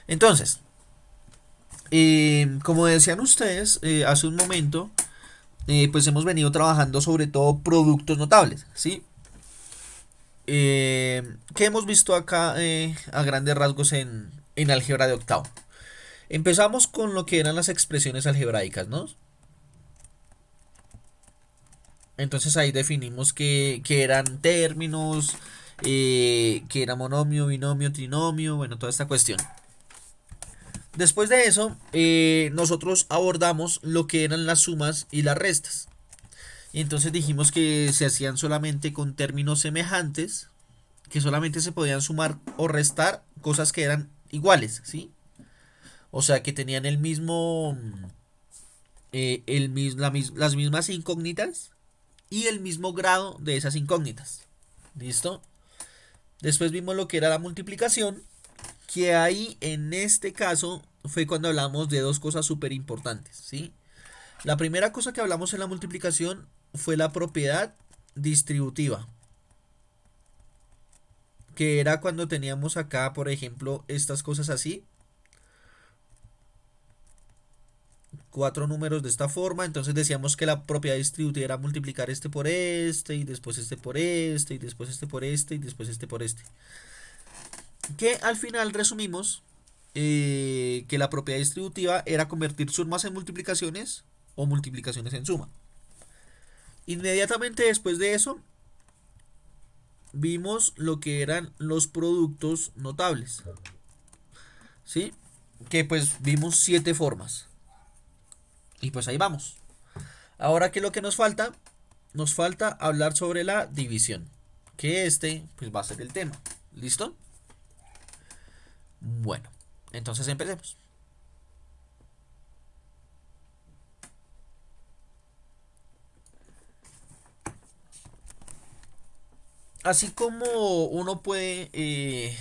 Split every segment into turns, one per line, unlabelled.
Entonces, como decían ustedes hace un momento, pues hemos venido trabajando sobre todo productos notables, ¿sí? ¿Qué hemos visto acá a grandes rasgos en álgebra de octavo? Empezamos con lo que eran las expresiones algebraicas, ¿no? Entonces ahí definimos que eran términos, que era monomio, binomio, trinomio, bueno, toda esta cuestión. Después de eso, nosotros abordamos lo que eran las sumas y las restas. Y entonces dijimos que se hacían solamente con términos semejantes, que solamente se podían sumar o restar cosas que eran iguales, ¿sí? O sea, que tenían el mismo, las mismas incógnitas y el mismo grado de esas incógnitas. ¿Listo? Después vimos lo que era la multiplicación, que ahí en este caso fue cuando hablamos de dos cosas súper importantes, ¿sí? La primera cosa que hablamos en la multiplicación fue la propiedad distributiva, que era cuando teníamos acá, por ejemplo, estas cosas así, cuatro números de esta forma, entonces decíamos que la propiedad distributiva era multiplicar este por este, y después este por este, y después este por este, y después este por este. Que al final resumimos que la propiedad distributiva era convertir sumas en multiplicaciones o multiplicaciones en suma. Inmediatamente después de eso, vimos lo que eran los productos notables, ¿sí? Que pues vimos 7 formas. Y pues ahí vamos. Ahora, ¿qué es lo que nos falta? Nos falta hablar sobre la división. Que este pues va a ser el tema. ¿Listo? Bueno, entonces empecemos. Así como uno puede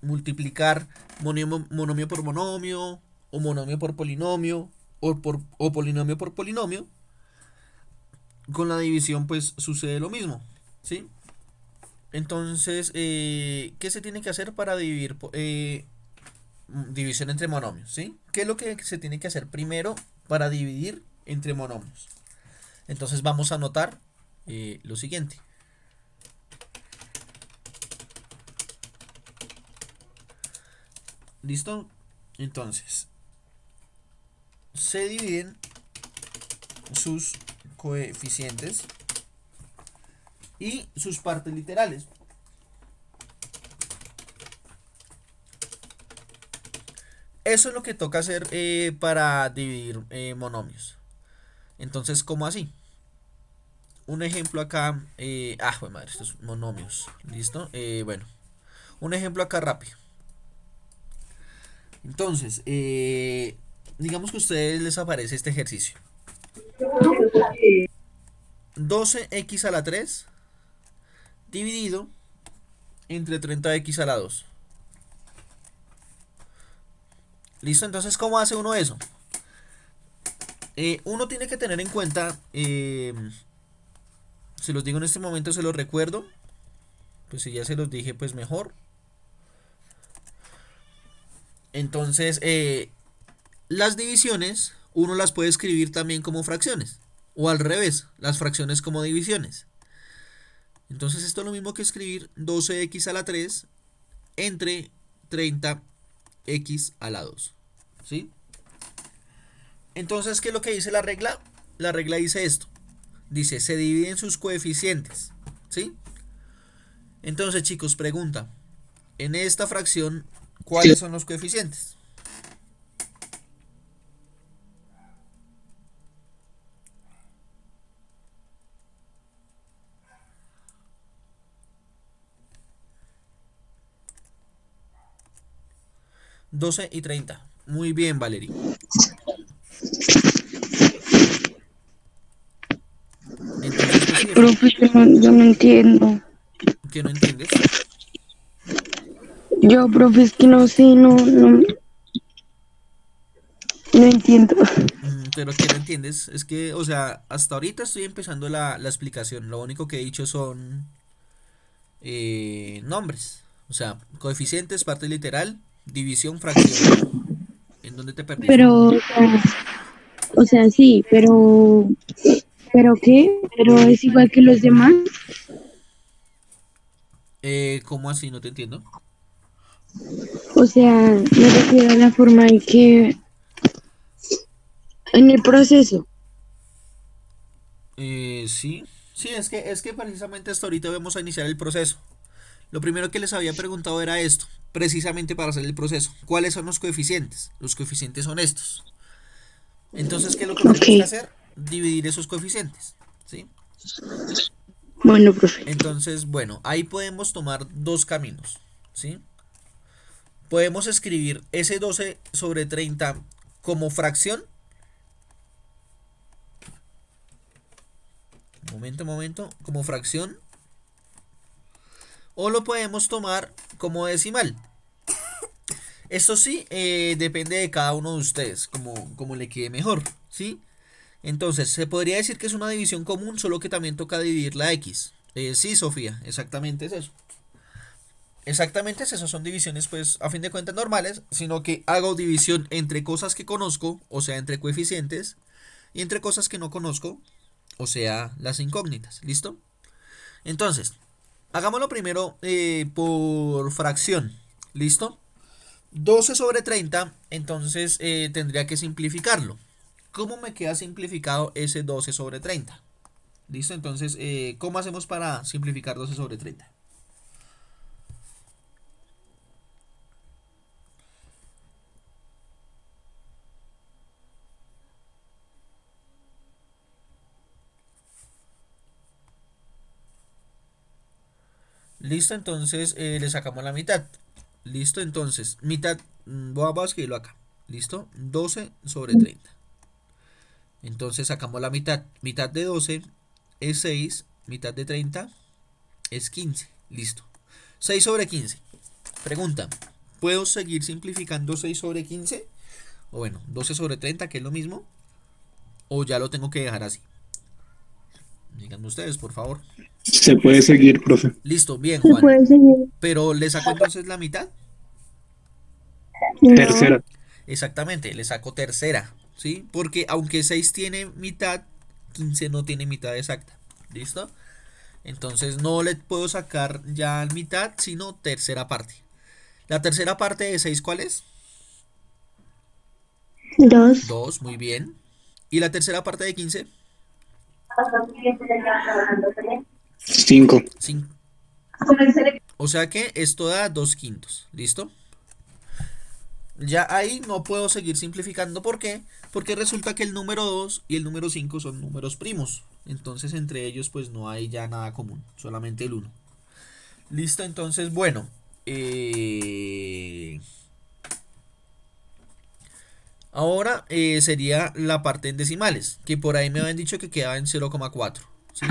multiplicar monomio por monomio, o monomio por polinomio, o polinomio por polinomio, con la división pues sucede lo mismo, ¿sí? Entonces, ¿qué se tiene que hacer para dividir división entre monomios, ¿sí? ¿Qué es lo que se tiene que hacer primero para dividir entre monomios? Entonces vamos a anotar lo siguiente. ¿Listo? Entonces, se dividen sus coeficientes y sus partes literales. Eso es lo que toca hacer para dividir monomios. Entonces, ¿cómo así? Un ejemplo acá. Joder, madre, estos monomios. ¿Listo? Bueno, un ejemplo acá rápido. Entonces, digamos que a ustedes les aparece este ejercicio: 12x a la 3 dividido entre 30x a la 2. ¿Listo? Entonces, ¿cómo hace uno eso? Uno tiene que tener en cuenta, se los digo en este momento, se los recuerdo, pues si ya se los dije, pues mejor. Entonces, las divisiones uno las puede escribir también como fracciones, o al revés, las fracciones como divisiones. Entonces, esto es lo mismo que escribir 12x a la 3 entre 30x a la 2. ¿Sí? Entonces, ¿qué es lo que dice la regla? La regla dice esto. Dice, se dividen sus coeficientes. ¿Sí? Entonces, chicos, pregunta. En esta fracción, ¿cuáles son los coeficientes? 12 y 30. Muy bien, Valerie. Entonces, pues sí,
Profe, yo no entiendo.
¿qué no entiendes?
Profe, es que no sé, no entiendo.
Pero ¿qué no entiendes? Es que, o sea, hasta ahorita estoy empezando la explicación. Lo único que he dicho son nombres. O sea, coeficientes, parte literal, división, fracción. ¿En dónde te perdiste?
Pero, o sea, sí, ¿pero qué? ¿Pero es igual que los demás?
¿Cómo así? No te entiendo.
O sea, me refiero a la forma en que, en el proceso.
Sí. Sí, es que precisamente hasta ahorita vamos a iniciar el proceso. Lo primero que les había preguntado era esto, precisamente para hacer el proceso. ¿Cuáles son los coeficientes? Los coeficientes son estos. Entonces, ¿qué es lo que
Ok,
tenemos que hacer? Dividir esos coeficientes, ¿sí?
bueno, profe.
Entonces, bueno, ahí podemos tomar dos caminos, ¿sí? Podemos escribir ese 12 sobre 30 como fracción. Momento, como fracción. O lo podemos tomar como decimal. Esto sí, depende de cada uno de ustedes, como le quede mejor, ¿sí? Entonces, se podría decir que es una división común, solo que también toca dividir la X. Sí, Sofía, exactamente es eso. Exactamente es eso, son divisiones pues a fin de cuentas normales, sino que hago división entre cosas que conozco, o sea, entre coeficientes, y entre cosas que no conozco, o sea, las incógnitas, ¿listo? Entonces, hagámoslo primero por fracción, ¿listo? 12 sobre 30, entonces tendría que simplificarlo. ¿Cómo me queda simplificado ese 12 sobre 30? ¿Listo? Entonces, ¿cómo hacemos para simplificar 12 sobre 30? Listo, entonces le sacamos la mitad. Listo, entonces, mitad, voy a escribirlo acá. Listo, 12 sobre 30. Entonces sacamos la mitad. Mitad de 12 es 6, mitad de 30 es 15. Listo. 6 sobre 15. Pregunta, ¿puedo seguir simplificando 6 sobre 15? O bueno, 12 sobre 30, que es lo mismo. ¿O ya lo tengo que dejar así? Díganme ustedes, por favor.
Se puede seguir, profe.
Listo, bien,
¿Se
Juan.
puede seguir?
Pero le saco entonces la mitad.
No.
Tercera.
Exactamente, le saco tercera, ¿sí? Porque aunque 6 tiene mitad, 15 no tiene mitad exacta. ¿Listo? Entonces no le puedo sacar ya mitad, sino tercera parte. La tercera parte de 6, ¿cuál es?
Dos.
2, muy bien. ¿Y la tercera parte de 15?
5.
5. O sea que esto da 2 quintos. ¿Listo? Ya ahí no puedo seguir simplificando. ¿Por qué? Porque resulta que el número 2 y el número 5 son números primos. Entonces entre ellos pues no hay ya nada común. Solamente el uno. Listo, entonces bueno. Ahora sería la parte en decimales. Que por ahí me habían dicho que quedaba en 0,4. ¿Sí?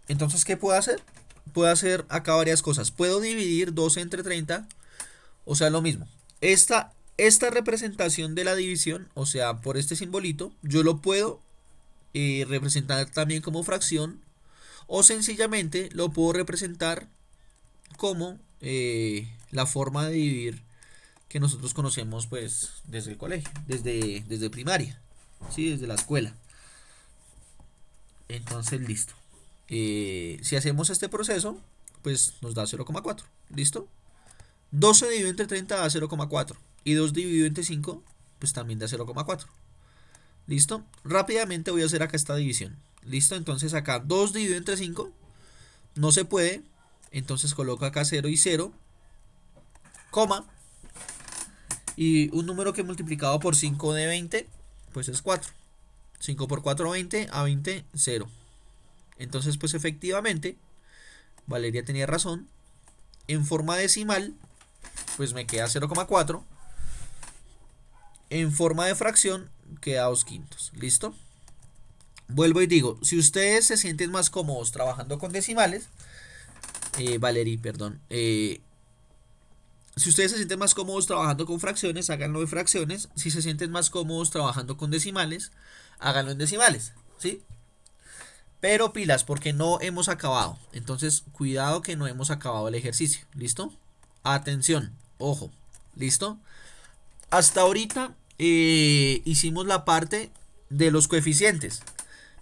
Entonces, ¿qué puedo hacer? Puedo hacer acá varias cosas. Puedo dividir 12 entre 30. O sea, lo mismo. Esta representación de la división, o sea, por este simbolito, yo lo puedo representar también como fracción o sencillamente lo puedo representar como la forma de dividir que nosotros conocemos pues desde el colegio, desde primaria, ¿sí? Desde la escuela. Entonces, listo. Si hacemos este proceso, pues nos da 0,4. ¿Listo? 12 dividido entre 30 da 0,4. Y 2 dividido entre 5, pues también da 0,4. ¿Listo? Rápidamente voy a hacer acá esta división. ¿Listo? Entonces acá 2 dividido entre 5 no se puede. Entonces coloco acá 0 y 0, coma. Y un número que multiplicado por 5 de 20, pues es 4. 5 por 4, 20. A 20, 0. Entonces, pues efectivamente, Valeria tenía razón. En forma decimal, pues me queda 0,4. En forma de fracción, queda 2 quintos. ¿Listo? Vuelvo y digo, si ustedes se sienten más cómodos trabajando con decimales, Valerie, perdón, si ustedes se sienten más cómodos trabajando con fracciones, háganlo de fracciones. Si se sienten más cómodos trabajando con decimales, háganlo en decimales, ¿sí? Pero pilas, porque no hemos acabado. Entonces, cuidado que no hemos acabado el ejercicio. ¿Listo? Atención, ojo. ¿Listo? Hasta ahorita hicimos la parte de los coeficientes.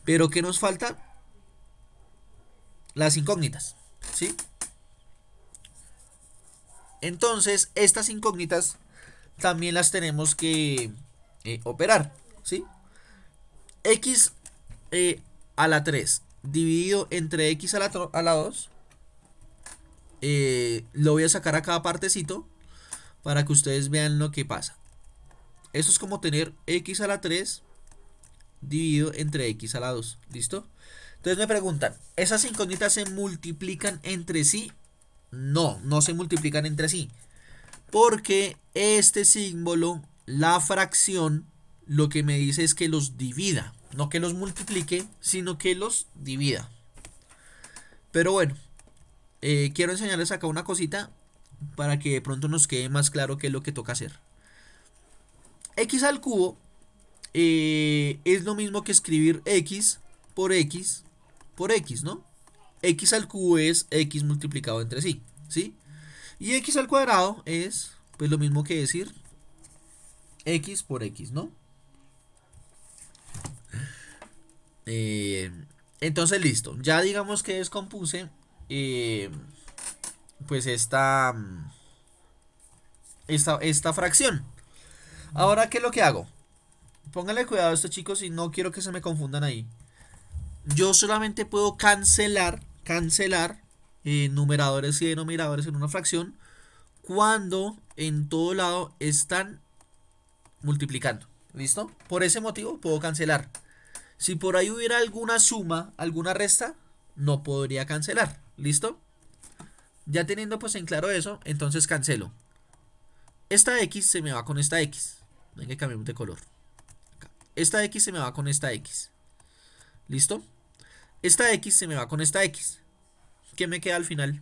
Pero ¿qué nos falta? Las incógnitas. ¿Sí? Entonces, estas incógnitas también las tenemos que operar. ¿Sí? X a la 3 dividido entre x a la 2, lo voy a sacar a cada partecito para que ustedes vean lo que pasa. Esto es como tener x a la 3 dividido entre x a la 2. ¿Listo? Entonces me preguntan, ¿esas incógnitas se multiplican entre sí? No, no se multiplican entre sí. Porque este símbolo, la fracción, lo que me dice es que los divida. No que los multiplique, sino que los divida. Pero bueno, quiero enseñarles acá una cosita para que de pronto nos quede más claro qué es lo que toca hacer. X al cubo es lo mismo que escribir x, ¿no? X al cubo es x multiplicado entre sí, ¿sí? Y x al cuadrado es pues lo mismo que decir x por x, ¿no? Entonces listo, ya digamos que descompuse pues esta fracción. Ahora, ¿qué es lo que hago? Pónganle cuidado a esto, chicos, y no quiero que se me confundan ahí. Yo solamente puedo cancelar numeradores y denominadores en una fracción cuando en todo lado están multiplicando. ¿Listo? Por ese motivo puedo cancelar. Si por ahí hubiera alguna suma, alguna resta, no podría cancelar. ¿Listo? Ya teniendo pues en claro eso, entonces cancelo. Esta X se me va con esta X. Venga, cambiemos de color. Esta X se me va con esta X. ¿Listo? Esta X se me va con esta X. ¿Qué me queda al final?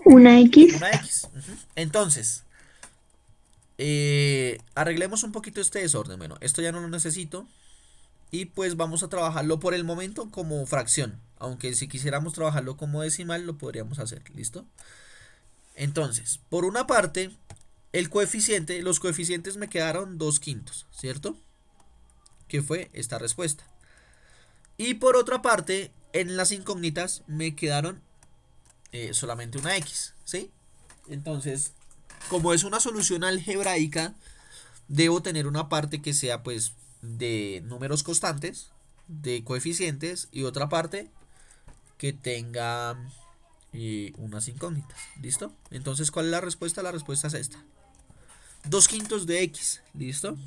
Una X.
Una X. Entonces, arreglemos un poquito este desorden. Bueno, esto ya no lo necesito. Y pues vamos a trabajarlo por el momento como fracción. Aunque si quisiéramos trabajarlo como decimal, lo podríamos hacer. ¿Listo? Entonces, por una parte, los coeficientes me quedaron 2/5, ¿cierto? Que fue esta respuesta. Y por otra parte, en las incógnitas me quedaron solamente una X, ¿sí? Entonces, como es una solución algebraica, debo tener una parte que sea pues de números constantes, de coeficientes, y otra parte que tenga unas incógnitas. ¿Listo? Entonces, ¿cuál es la respuesta? La respuesta es esta. 2/5 de X. ¿Listo?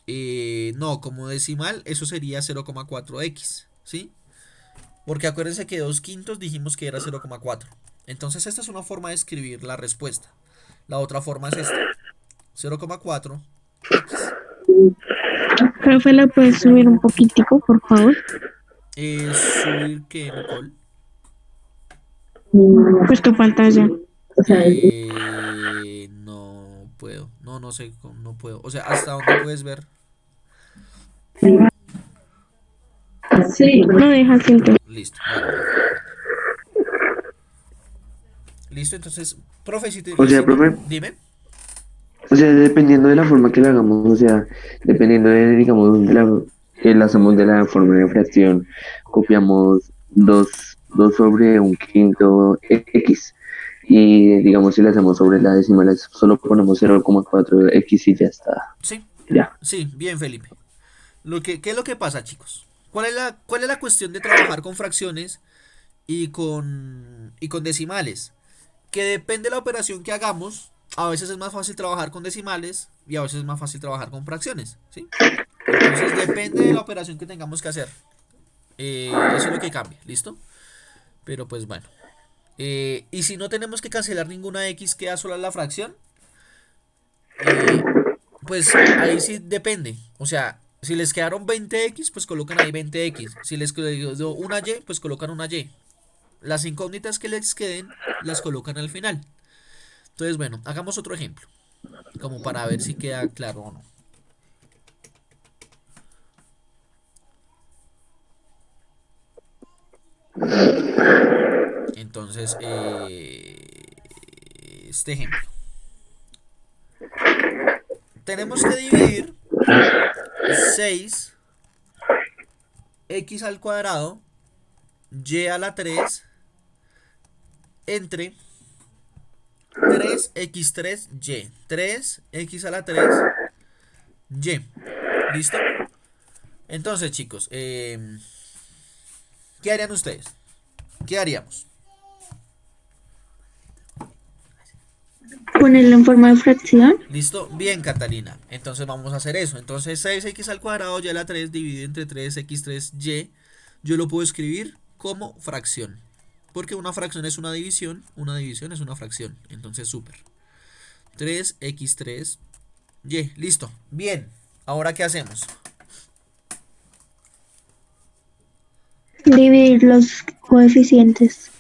No, como decimal, eso sería 0,4x. ¿Sí? Porque acuérdense que 2/5 dijimos que era 0,4. Entonces, esta es una forma de escribir la respuesta. La otra forma es esta: 0,4x.
Profe, ¿la puedes subir un poquitico, por favor?
Subir que, Nicole.
Pues tu pantalla.
No puedo. No, no sé, no puedo. O sea, ¿hasta dónde puedes ver?
Sí. No deja siento.
Listo, vale. Listo, entonces, profe,
O sea, profe,
dime.
o sea, dependiendo de la forma que la hagamos, o sea, dependiendo de, digamos, de que la hacemos de la forma de fracción, copiamos 2/1/5 X. Y digamos, si la hacemos sobre la decimal, solo ponemos 0,4x y ya está.
Sí,
Ya.
sí, bien, Felipe. ¿Qué es lo que pasa, chicos? ¿Cuál es la cuestión de trabajar con fracciones y con decimales? Que depende de la operación que hagamos. A veces es más fácil trabajar con decimales y a veces es más fácil trabajar con fracciones, ¿sí? Entonces depende de la operación que tengamos que hacer. Eso es lo que cambia, ¿listo? Pero pues bueno. Y si no tenemos que cancelar ninguna X, queda sola la fracción. Pues ahí sí depende. O sea, si les quedaron 20X, pues colocan ahí 20X. Si les quedó una Y, pues colocan una Y. Las incógnitas que les queden, las colocan al final. Entonces, bueno, hagamos otro ejemplo, como para ver si queda claro o no. Entonces, este ejemplo. Tenemos que dividir 6 x al cuadrado y a la 3 entre 3x3y. 3x a la 3y. ¿Listo? Entonces, chicos, ¿qué harían ustedes? ¿Qué haríamos?
Ponerlo en forma de fracción.
¿Listo? Bien, Catalina. Entonces vamos a hacer eso. Entonces 6x al cuadrado y a la 3 dividido entre 3x3y. Yo lo puedo escribir como fracción. Porque una fracción es una división es una fracción. Entonces, súper. 3x3y. Listo. Bien. Ahora, ¿qué hacemos?
Dividir los coeficientes.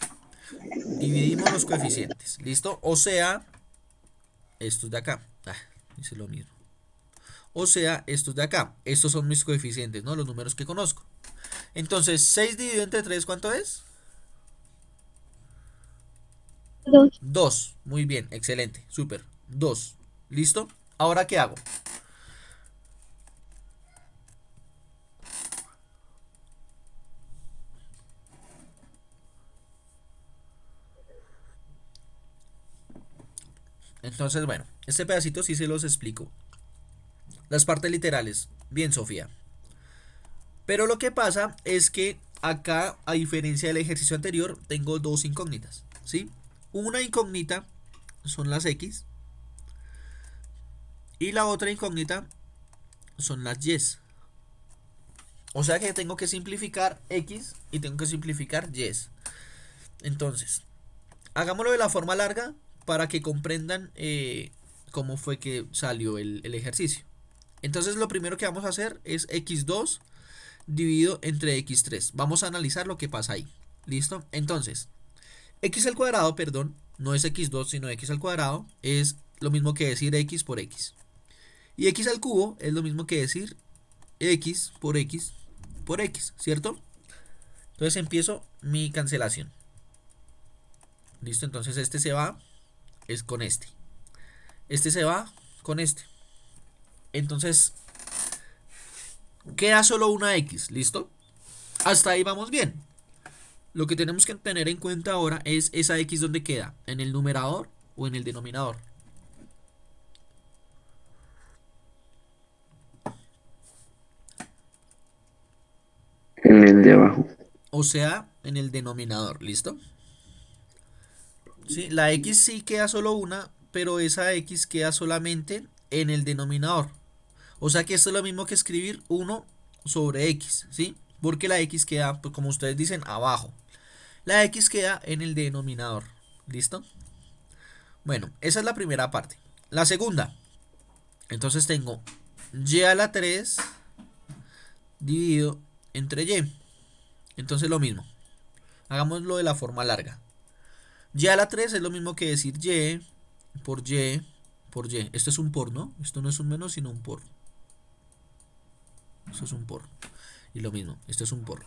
Dividimos los coeficientes. ¿Listo? O sea, estos de acá. Hice lo mismo. O sea, estos de acá. Estos son mis coeficientes, ¿no? Los números que conozco. Entonces, 6 dividido entre 3, ¿cuánto es?
2.
2. Muy bien, excelente, súper. 2. ¿Listo? Ahora, ¿qué hago? Entonces, bueno, este pedacito sí se los explico. Las partes literales. Bien, Sofía. Pero lo que pasa es que acá, a diferencia del ejercicio anterior, tengo dos incógnitas, ¿sí? Una incógnita son las X y la otra incógnita son las Y. O sea que tengo que simplificar X y tengo que simplificar Y. Entonces, hagámoslo de la forma larga para que comprendan cómo fue que salió el ejercicio. Entonces, lo primero que vamos a hacer es x2 dividido entre x3. Vamos a analizar lo que pasa ahí. ¿Listo? Entonces, x al cuadrado, perdón, no es x2 sino x al cuadrado, es lo mismo que decir x por x. Y x al cubo es lo mismo que decir x por x por x, ¿cierto? Entonces empiezo mi cancelación. Listo, entonces este se va, es con este. Este se va con este. Entonces queda solo una x, ¿listo? Hasta ahí vamos bien. Lo que tenemos que tener en cuenta ahora es esa x donde queda, en el numerador o en el denominador.
En el de abajo.
O sea, en el denominador, ¿listo? Sí, la x sí queda solo una, pero esa x queda solamente en el denominador. O sea que esto es lo mismo que escribir 1 sobre x, ¿sí? Porque la x queda, pues, como ustedes dicen, abajo. La x queda en el denominador, ¿listo? Bueno, esa es la primera parte. La segunda, entonces tengo y a la 3 dividido entre y. Entonces lo mismo. Hagámoslo de la forma larga. Y a la 3 es lo mismo que decir y por y por y. Esto es un por, ¿no? Esto no es un menos, sino un por. Esto es un por. Y lo mismo, esto es un por.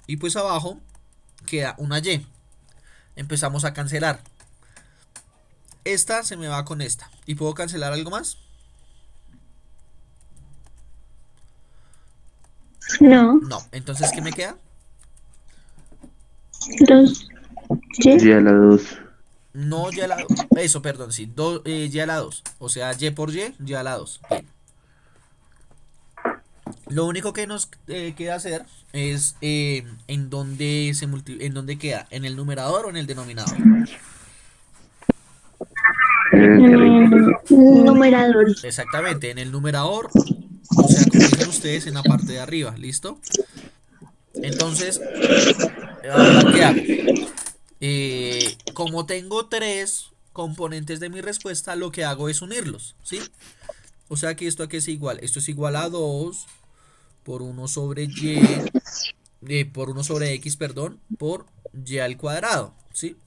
Y pues abajo queda una y. Empezamos a cancelar. Esta se me va con esta. ¿Y puedo cancelar algo más?
No.
No. Entonces, ¿qué me queda?
2.
Y a la 2.
No, y a la... Eso, perdón, sí. Y a la 2. O sea, y por y a la 2. Bien. Lo único que nos queda hacer es en dónde en dónde queda, en el numerador o en el denominador.
Numerador.
Exactamente, en el numerador, o sea, como dicen ustedes, en la parte de arriba, ¿listo? Entonces, ahora, ¿qué hago? Como tengo tres componentes de mi respuesta, lo que hago es unirlos, ¿sí? O sea que esto aquí es igual, esto es igual a 2 por 1 sobre y, por 1 sobre x, perdón, por y al cuadrado, ¿sí?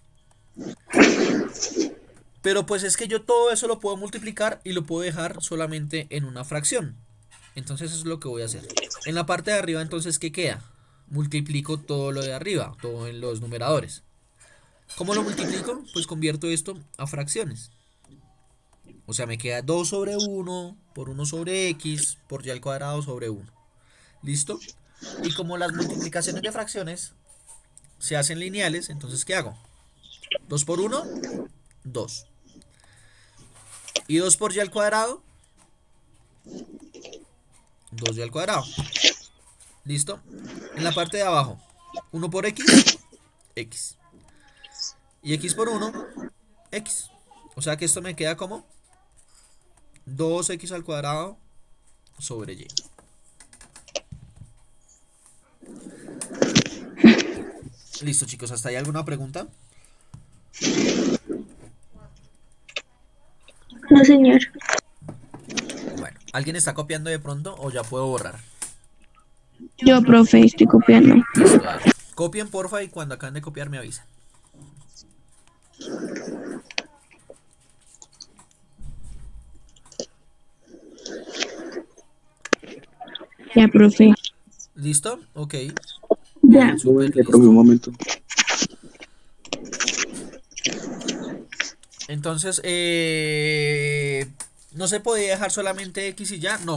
Pero pues es que yo todo eso lo puedo multiplicar y lo puedo dejar solamente en una fracción. Entonces eso es lo que voy a hacer. En la parte de arriba entonces, ¿qué queda? Multiplico todo lo de arriba, todo en los numeradores. ¿Cómo lo multiplico? Pues convierto esto a fracciones. O sea, me queda 2 sobre 1 por 1 sobre x por y al cuadrado sobre 1. ¿Listo? Y como las multiplicaciones de fracciones se hacen lineales, entonces ¿qué hago? 2 por 1, 2. Y 2 por y al cuadrado, 2y al cuadrado. ¿Listo? En la parte de abajo, 1 por x, x. Y x por 1, x. O sea que esto me queda como 2x al cuadrado sobre y. Listo, chicos, ¿hasta ahí alguna pregunta?
No, señor.
Bueno, ¿alguien está copiando de pronto o ya puedo borrar?
Yo, profe, estoy copiando.
Listo, dale. Copien porfa y cuando acaben de copiar me avisan.
Ya, profe.
¿Listo? Ok.
Ya.
Bien, súper,
Profe,
listo.
un momento.
Entonces, no se podía dejar solamente X y ya, no.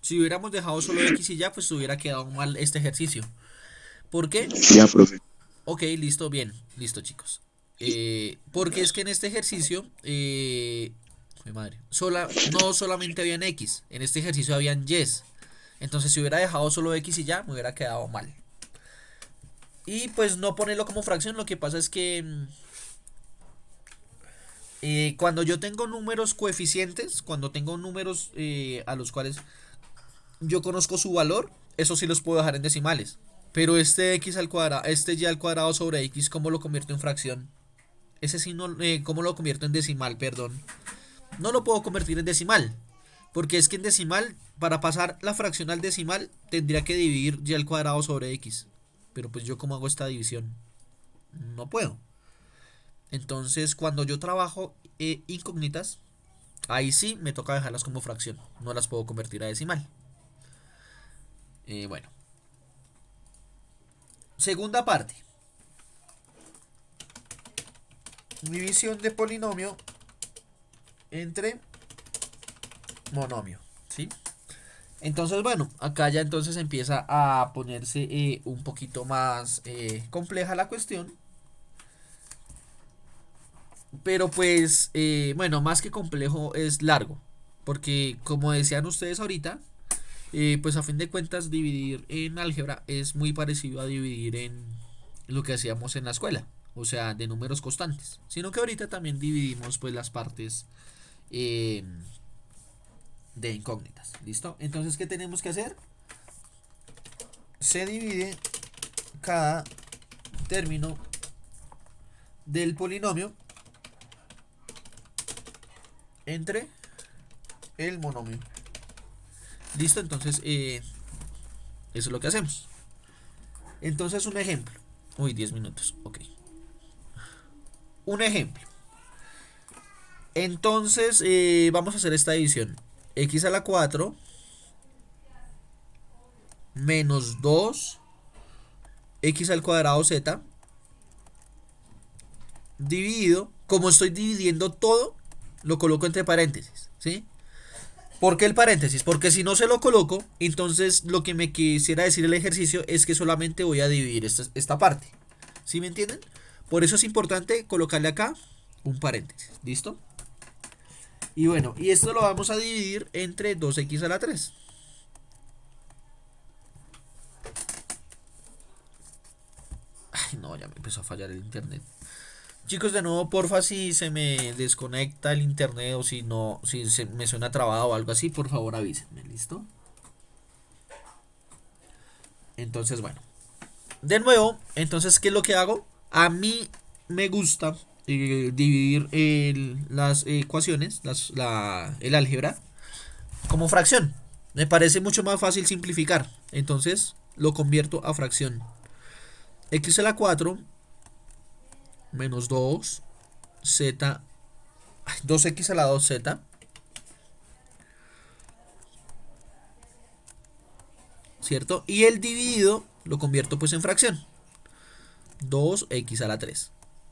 Si hubiéramos dejado solo X y ya, pues hubiera quedado mal este ejercicio. ¿Por qué?
Ya, profe.
Ok, listo, bien, listo, chicos. Porque es que en este ejercicio, mi madre, no solamente habían X, en este ejercicio habían Y's. Entonces, si hubiera dejado solo X y ya, me hubiera quedado mal. Y pues no ponerlo como fracción, lo que pasa es que cuando yo tengo números coeficientes, cuando tengo números a los cuales yo conozco su valor, eso sí los puedo dejar en decimales. Pero este x al cuadrado, este y al cuadrado sobre x, ¿cómo lo convierto en fracción? Ese sí no, ¿cómo lo convierto en decimal? Perdón. No lo puedo convertir en decimal. Porque es que en decimal, para pasar la fracción al decimal, tendría que dividir y al cuadrado sobre x. Pero pues yo, ¿cómo hago esta división? No puedo. Entonces, cuando yo trabajo incógnitas, ahí sí me toca dejarlas como fracción. No las puedo convertir a decimal. Bueno. Segunda parte. División de polinomio entre monomio. ¿Sí? Entonces, bueno, acá ya entonces empieza a ponerse un poquito más compleja la cuestión. Pero pues, bueno, más que complejo es largo. Porque como decían ustedes ahorita, pues a fin de cuentas dividir en álgebra es muy parecido a dividir en lo que hacíamos en la escuela. O sea, de números constantes. Sino que ahorita también dividimos pues las partes de incógnitas. ¿Listo? Entonces, ¿qué tenemos que hacer? Se divide cada término del polinomio entre el monomio. Listo, entonces eso es lo que hacemos. Entonces un ejemplo. Uy, 10 minutos, ok. Un ejemplo. Entonces vamos a hacer esta división. X a la 4 menos 2 x al cuadrado z dividido, como estoy dividiendo todo, lo coloco entre paréntesis, ¿sí? ¿Por qué el paréntesis? Porque si no se lo coloco, entonces lo que me quisiera decir el ejercicio es que solamente voy a dividir esta parte. ¿Sí me entienden? Por eso es importante colocarle acá un paréntesis. ¿Listo? Y bueno, y esto lo vamos a dividir entre 2x a la 3. Ay, no, ya me empezó a fallar el internet. Chicos, de nuevo, porfa, si se me desconecta el internet o si no, si se me suena trabado o algo así, por favor avísenme, ¿listo? Entonces, bueno. De nuevo, entonces, ¿qué es lo que hago? A mí me gusta dividir las ecuaciones, el álgebra, como fracción. Me parece mucho más fácil simplificar. Entonces, lo convierto a fracción. X a la 4 menos 2 z 2x a la 2z, ¿cierto? Y el dividido lo convierto pues en fracción. 2x a la 3.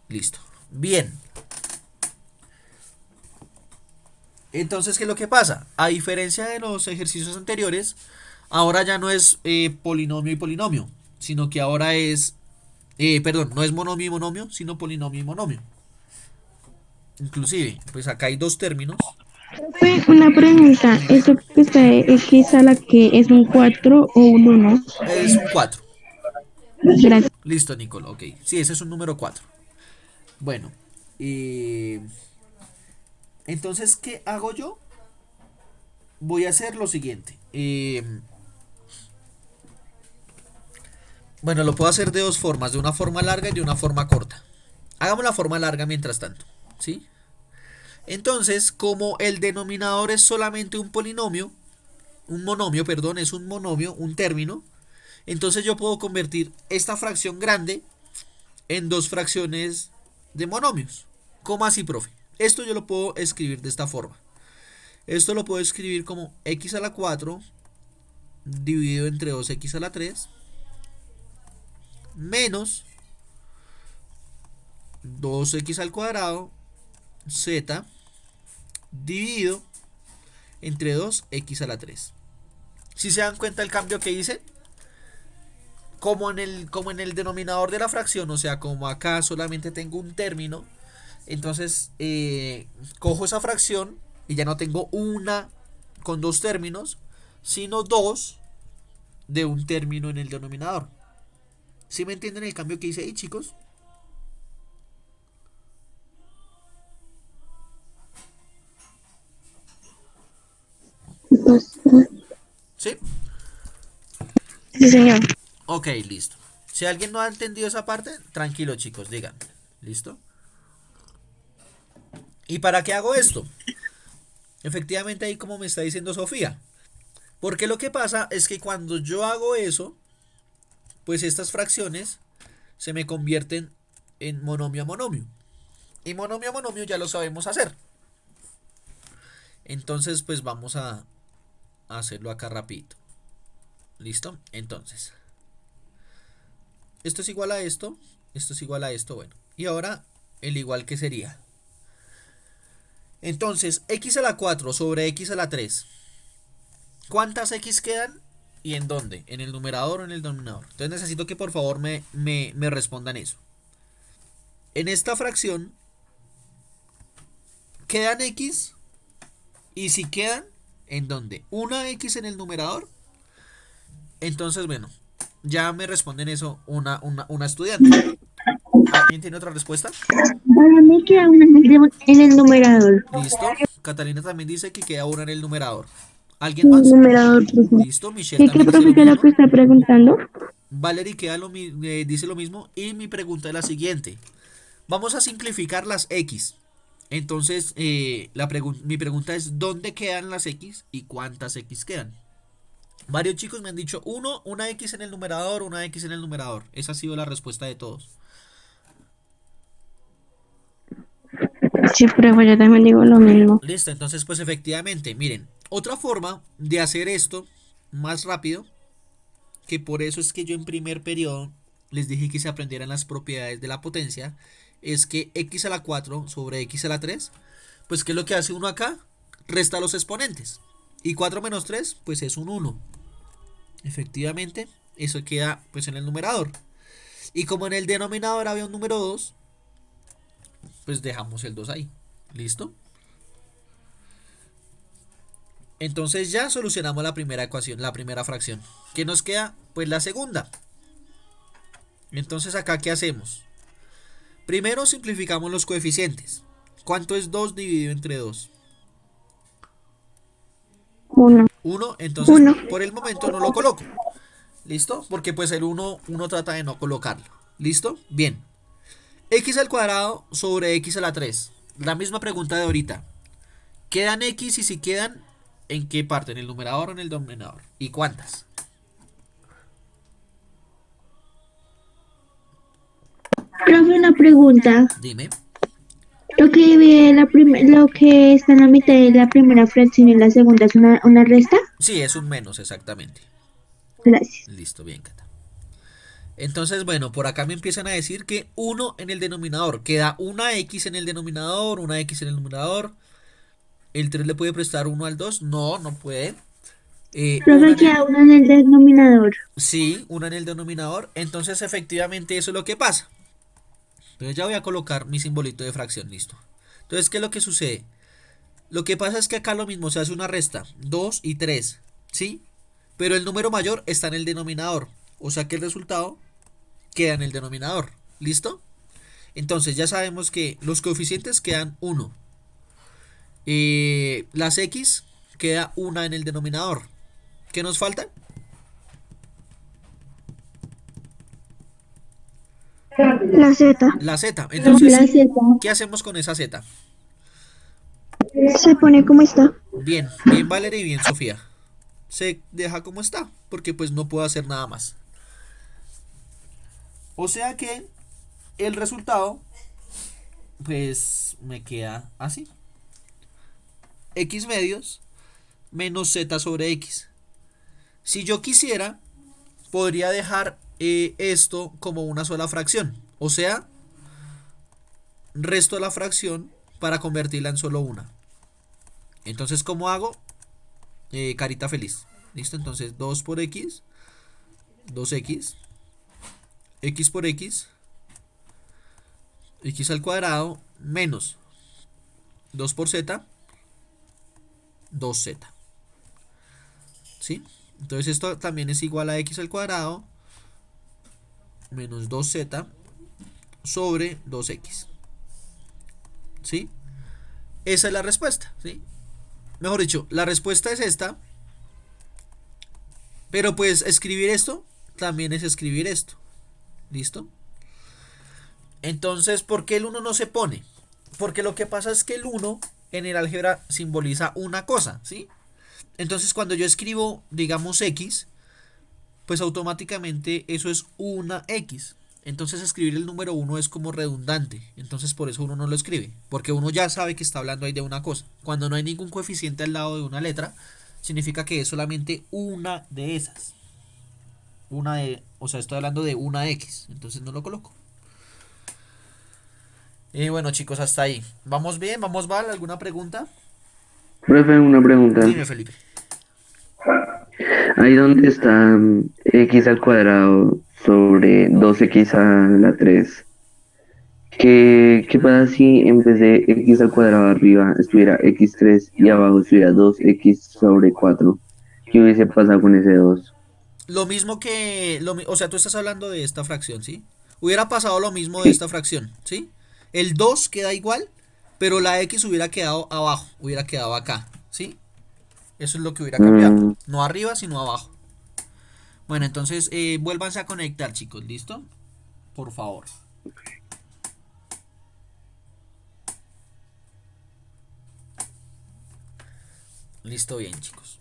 Listo. Bien. Entonces, ¿qué es lo que pasa? A diferencia de los ejercicios anteriores, ahora ya no es polinomio y polinomio, sino que ahora es, perdón, no es monomio y monomio, sino polinomio y monomio. Inclusive, pues acá hay dos términos.
Una pregunta, ¿eso que está de X a la que es un 4 o un 1?
Es un 4.
Gracias.
Listo, Nicolo, ok. Sí, ese es un número 4. Bueno, entonces, ¿qué hago yo? Voy a hacer lo siguiente. Bueno, lo puedo hacer de dos formas, de una forma larga y de una forma corta. Hagamos la forma larga mientras tanto, ¿sí? Entonces, como el denominador es solamente un polinomio, un monomio, perdón, es un monomio, un término, entonces yo puedo convertir esta fracción grande en dos fracciones de monomios. ¿Cómo así, profe? Esto yo lo puedo escribir de esta forma. Esto lo puedo escribir como x a la 4 dividido entre 2x a la 3 menos 2x al cuadrado z dividido entre 2x a la 3. Si se dan cuenta el cambio que hice, como en el denominador de la fracción, o sea, como acá solamente tengo un término, entonces cojo esa fracción y ya no tengo una con dos términos, sino dos de un término en el denominador. ¿Sí me entienden el cambio que hice ahí, chicos? ¿Sí?
Sí, señor.
Ok, listo. Si alguien no ha entendido esa parte, tranquilo, chicos, digan. ¿Listo? ¿Y para qué hago esto? Efectivamente, ahí como me está diciendo Sofía. Porque lo que pasa es que cuando yo hago eso, pues estas fracciones se me convierten en monomio a monomio. Y monomio a monomio ya lo sabemos hacer. Entonces, pues vamos a hacerlo acá rapidito. ¿Listo? Entonces, esto es igual a esto, esto es igual a esto, bueno. Y ahora, el igual que sería. Entonces, x a la 4 sobre x a la 3. ¿Cuántas x quedan? ¿Y en dónde? ¿En el numerador o en el denominador? Entonces necesito que por favor me respondan eso. En esta fracción, ¿quedan x? Y si quedan, ¿en dónde? ¿Una x en el numerador? Entonces, bueno, ya me responden eso una estudiante. ¿Alguien tiene otra respuesta?
Para mí queda una en el numerador.
Listo. Catalina también dice que queda una en el numerador. ¿Alguien
Sí,
más?
numerador, profe.
Listo. Michelle
¿Qué
también dice lo
profe qué es lo
mismo.
que está preguntando?
Valerie dice lo mismo. Y mi pregunta es la siguiente. Vamos a simplificar las x. Entonces, mi pregunta es: ¿dónde quedan las x y cuántas x quedan? Varios chicos me han dicho una x en el numerador, una x en el numerador. Esa ha sido la respuesta de todos.
Sí, profe, yo también digo lo mismo.
Listo, entonces pues efectivamente, miren, otra forma de hacer esto más rápido, que por eso es que yo en primer periodo les dije que se aprendieran las propiedades de la potencia, es que x a la 4 sobre x a la 3, pues ¿qué es lo que hace uno acá? Resta los exponentes. Y 4 menos 3, pues es un 1. Efectivamente, eso queda pues en el numerador. Y como en el denominador había un número 2, pues dejamos el 2 ahí. ¿Listo? Entonces ya solucionamos la primera ecuación, la primera fracción. ¿Qué nos queda? Pues la segunda. Entonces acá, ¿qué hacemos? Primero simplificamos los coeficientes. ¿Cuánto es 2 dividido entre 2?
1.
1, entonces
1.
por el momento no lo coloco. ¿Listo? Porque pues el 1 uno trata de no colocarlo. ¿Listo? Bien. X al cuadrado sobre x a la 3. La misma pregunta de ahorita. ¿Quedan x y si quedan, en qué parte? ¿En el numerador o en el denominador? ¿Y cuántas?
Profe, una pregunta.
Dime.
Lo que divide lo que está en la mitad de la primera fracción y la segunda es una resta.
Sí, es un menos, exactamente.
Gracias.
Listo, bien, Cata. Entonces, bueno, por acá me empiezan a decir que 1 en el denominador. Queda una X en el denominador, una X en el numerador. ¿El 3 le puede prestar 1 al 2? No, no puede. Una
Profe,
en el-
queda uno en el denominador.
Sí, una en el denominador. Entonces, efectivamente, eso es lo que pasa. Entonces, ya voy a colocar mi simbolito de fracción, listo. Entonces, ¿qué es lo que sucede? Lo que pasa es que acá lo mismo, se hace una resta, 2 y 3, ¿sí? Pero el número mayor está en el denominador. O sea que el resultado queda en el denominador. ¿Listo? Entonces ya sabemos que los coeficientes quedan 1. Las X queda una en el denominador. ¿Qué nos falta?
La Z.
La Z.
La
Entonces,
Z
¿qué hacemos con esa Z?
se pone como está.
Bien, bien Valeria y bien Sofía. Se deja como está, porque pues no puedo hacer nada más. O sea que el resultado pues me queda así. X medios menos Z sobre X. Si yo quisiera, podría dejar esto como una sola fracción. O sea, resto la fracción para convertirla en solo una. Entonces, ¿cómo hago? Carita feliz. ¿Listo? Entonces, 2 por X, 2X, X por X, X al cuadrado, menos 2 por Z, 2Z. ¿Sí? Entonces esto también es igual a X al cuadrado menos 2Z sobre 2X. ¿Sí? Esa es la respuesta, ¿sí? Mejor dicho, la respuesta es esta. Pero pues escribir esto también es escribir esto. ¿Listo? Entonces, ¿por qué el 1 no se pone? Porque lo que pasa es que el 1 en el álgebra simboliza una cosa, ¿sí? Entonces, cuando yo escribo, digamos, X, pues automáticamente eso es una X. Entonces escribir el número 1 es como redundante. Entonces por eso uno no lo escribe. Porque uno ya sabe que está hablando ahí de una cosa. Cuando no hay ningún coeficiente al lado de una letra, significa que es solamente una de esas. O sea, estoy hablando de una X. Entonces no lo coloco. Y bueno, chicos, hasta ahí. ¿Vamos bien? ¿Vamos mal? ¿Alguna pregunta?
Profe, una pregunta.
Dime, Felipe.
Ahí donde está x al cuadrado sobre 2x a la 3. ¿Qué pasa si en vez de x al cuadrado arriba estuviera x3 y abajo estuviera 2x sobre 4? ¿Qué hubiese pasado con ese 2?
Lo mismo que... o sea, tú estás hablando de esta fracción, ¿sí? Hubiera pasado lo mismo de
Sí.
esta fracción, ¿sí? El 2 queda igual, pero la X hubiera quedado abajo, hubiera quedado acá, ¿sí? Eso es lo que hubiera cambiado.
Mm,
No arriba, sino abajo. Bueno, entonces vuélvanse a conectar, chicos, ¿listo? Por favor. Listo, bien, chicos.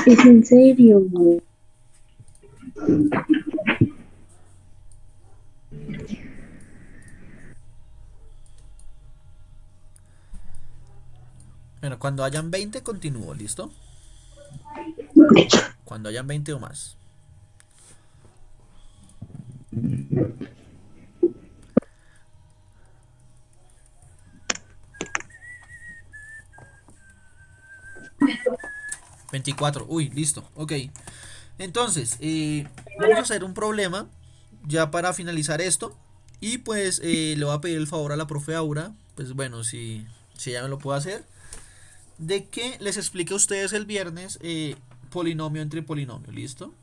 Es en serio.
Bueno, cuando hayan 20 continúo, ¿listo? Cuando hayan 20 o más. ¿24? Uy, listo, ok. Entonces, vamos a hacer un problema ya para finalizar esto. Y pues le voy a pedir el favor a la profe Aura, pues bueno, si ella me lo puede hacer, de que les explique a ustedes el viernes polinomio entre polinomio, ¿listo?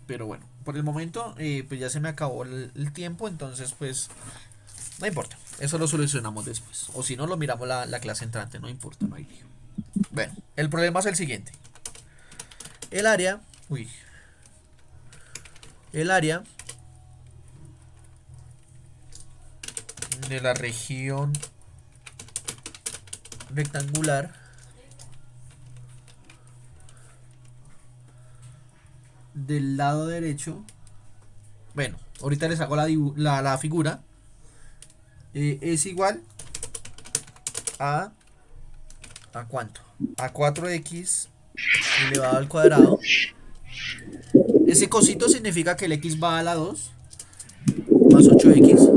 Pero bueno, por el momento pues ya se me acabó el tiempo, entonces pues no importa, eso lo solucionamos después. O si no, lo miramos la clase entrante, no importa, no hay lío. Bueno, el problema es el siguiente. El área, el área de la región rectangular del lado derecho, bueno, ahorita les hago la figura, es igual ¿a cuánto? A 4x elevado al cuadrado. Ese cosito significa que el x va a la 2 más 8x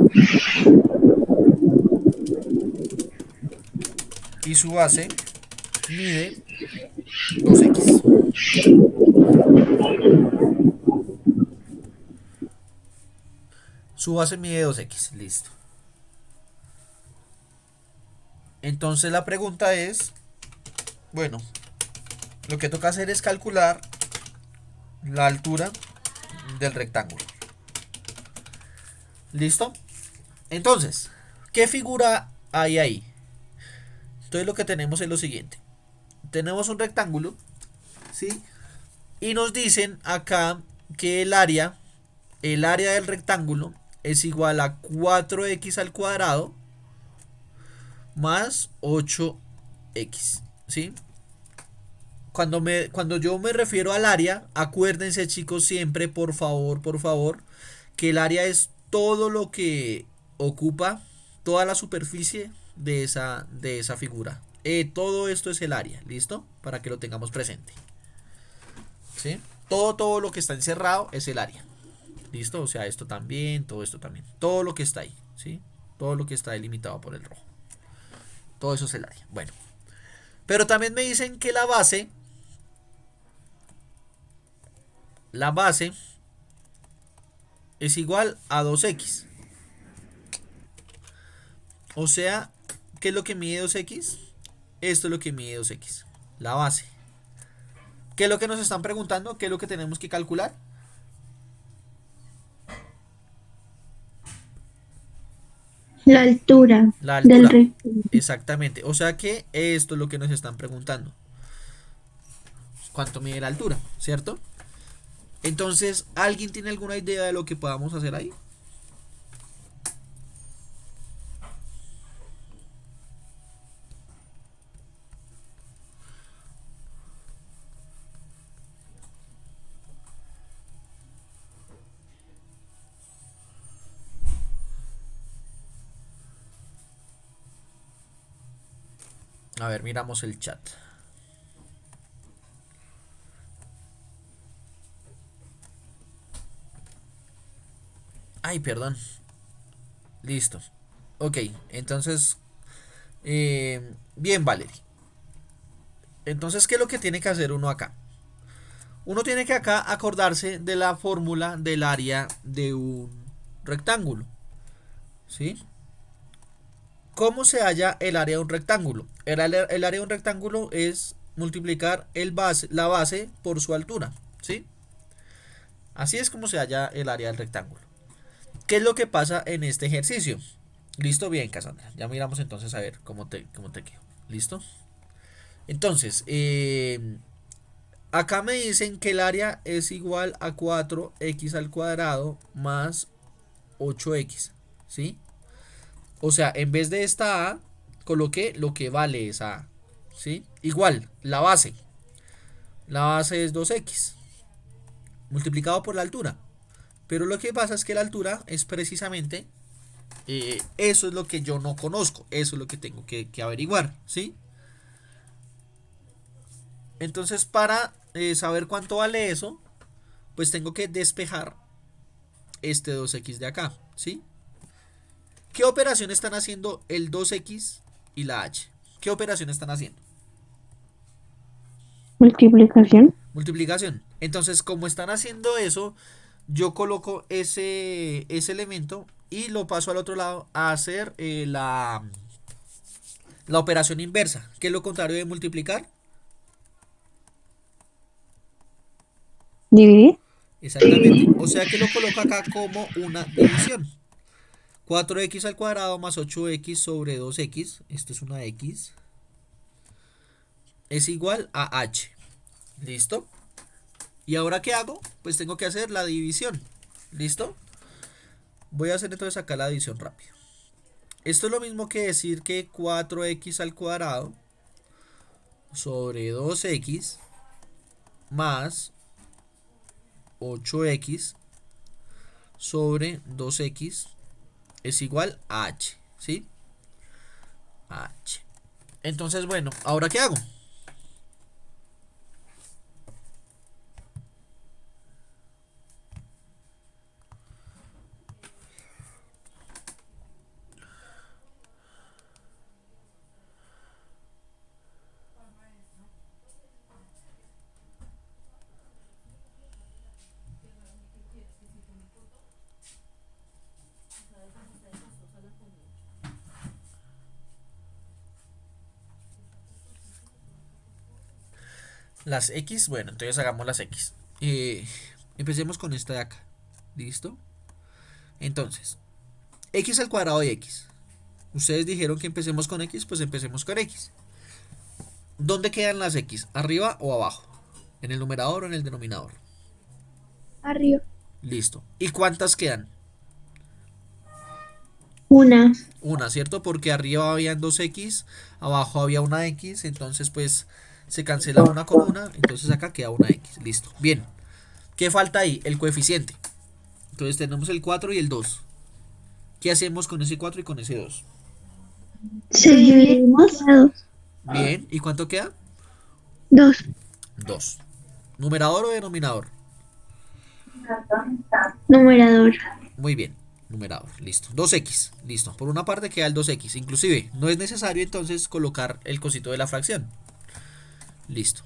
y su base mide 2x. Su base mide 2x, listo. Entonces la pregunta es, bueno, lo que toca hacer es calcular la altura del rectángulo. ¿Listo? Entonces, ¿qué figura hay ahí? Entonces lo que tenemos es lo siguiente. Tenemos un rectángulo, ¿sí? Y nos dicen acá que el área del rectángulo es igual a 4x al cuadrado más 8x, ¿sí? Cuando yo me refiero al área, acuérdense chicos siempre, por favor, que el área es todo lo que ocupa toda la superficie de esa figura. Todo esto es el área, ¿listo? Para que lo tengamos presente. ¿Sí? Todo lo que está encerrado es el área. ¿Listo? O sea, esto también, todo esto también. Todo lo que está ahí, ¿sí? Todo lo que está delimitado por el rojo. Todo eso es el área. Bueno. Pero también me dicen que la base es igual a 2x. O sea, ¿qué es lo que mide 2x? Esto es lo que mide 2x. La base. ¿Qué es lo que nos están preguntando? ¿Qué es lo que tenemos que calcular?
La altura
La
del
altura.
rectángulo.
Exactamente. O sea que esto es lo que nos están preguntando. ¿Cuánto mide la altura? ¿Cierto? Entonces, ¿alguien tiene alguna idea de lo que podamos hacer ahí? A ver, miramos el chat. Ay, perdón. Listo. Ok, entonces... bien, Valerie. Entonces, ¿qué es lo que tiene que hacer uno acá? Uno tiene que acá acordarse de la fórmula del área de un rectángulo. ¿Sí? ¿Cómo se halla el área de un rectángulo? El área de un rectángulo es multiplicar la base por su altura. ¿Sí? Así es como se halla el área del rectángulo. ¿Qué es lo que pasa en este ejercicio? Listo, bien, Cassandra. Ya miramos entonces a ver cómo te quedó. ¿Listo? Entonces, acá me dicen que el área es igual a 4x al cuadrado más 8x. ¿Sí? O sea, en vez de esta a, coloqué lo que vale esa a. ¿Sí? Igual, la base. La base es 2x multiplicado por la altura. Pero lo que pasa es que la altura es precisamente eso es lo que yo no conozco. Eso es lo que tengo que averiguar. ¿Sí? Entonces, para saber cuánto vale eso, pues tengo que despejar este 2x de acá. ¿Sí? ¿Qué operación están haciendo el 2x y la h? ¿Qué operación están haciendo?
Multiplicación.
Multiplicación. Entonces, como están haciendo eso, yo coloco ese elemento y lo paso al otro lado a hacer la operación inversa. ¿Qué es lo contrario de multiplicar?
Dividir.
Exactamente. O sea que lo coloco acá como una división. 4x al cuadrado más 8x sobre 2x. Esto es una x. es igual a h. ¿Listo? ¿Y ahora qué hago? Pues tengo que hacer la división. ¿Listo? Voy a hacer entonces acá la división rápido. Esto es lo mismo que decir que 4x al cuadrado sobre 2x más 8x sobre 2x es igual a h, ¿sí? H. Entonces, bueno, ¿ahora qué hago? Las x, bueno, entonces hagamos las x. Empecemos con esta de acá. ¿Listo? Entonces, x al cuadrado de x. Ustedes dijeron que empecemos con x, pues empecemos con x. ¿Dónde quedan las x? ¿Arriba o abajo? ¿En el numerador o en el denominador?
Arriba.
Listo. ¿Y cuántas quedan?
Una.
Una, ¿cierto? Porque arriba habían 2x, abajo había una x, entonces pues se cancela una con una, entonces acá queda una x. Listo. Bien. ¿Qué falta ahí? El coeficiente. Entonces tenemos el 4 y el 2. ¿Qué hacemos con ese 4 y con ese 2?
Se dividimos a dos.
Bien. ¿Y cuánto queda?
Dos.
2. ¿Numerador o denominador?
Numerador.
Muy bien. Numerador. Listo. 2x. Listo. Por una parte queda el 2x. Inclusive no es necesario entonces colocar el cosito de la fracción. Listo.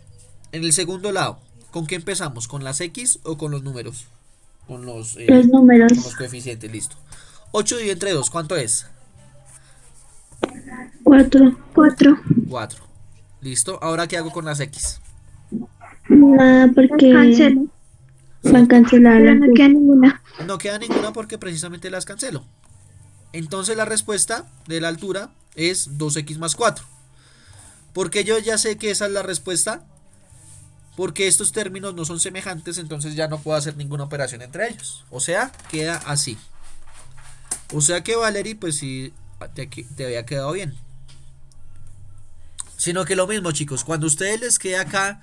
En el segundo lado, ¿con qué empezamos? ¿Con las x o con los números?
Los números.
Con los coeficientes. Listo. 8 dividido entre 2, ¿cuánto es?
4. 4.
4. Listo. Ahora, ¿qué hago con las x?
Nada, porque cancelo. Van a cancelar. Pero no queda ninguna.
No queda ninguna porque precisamente las cancelo. Entonces la respuesta de la altura es 2x más 4. Porque yo ya sé que esa es la respuesta. Porque estos términos no son semejantes, entonces ya no puedo hacer ninguna operación entre ellos. O sea, queda así. O sea que Valerie, pues sí, te había quedado bien. Sino que lo mismo, chicos, cuando a ustedes les queda acá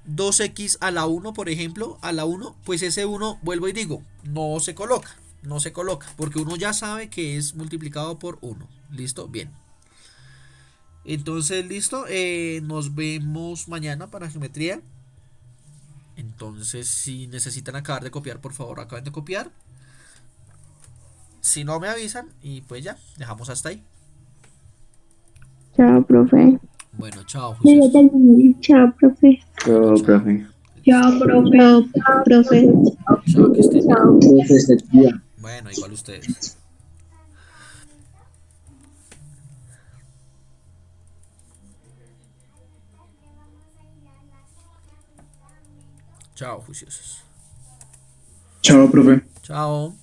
2x a la 1, por ejemplo, a la 1, pues ese 1, vuelvo y digo, no se coloca. No se coloca, porque uno ya sabe que es multiplicado por 1. ¿Listo? Bien. Entonces, listo. Nos vemos mañana para geometría. Entonces, si necesitan acabar de copiar, por favor, acaben de copiar. Si no, me avisan y pues ya, dejamos hasta ahí.
Chao, profe.
Bueno, chao,
Yo ya
juiciosos.
terminé. Chao, profe.
Chao, profe.
Chao, profe. Chao, profe.
Chao, que estén bien.
Profe, se cuida.
Bueno, igual ustedes. Chao, juiciosos.
Chao, profe.
Chao.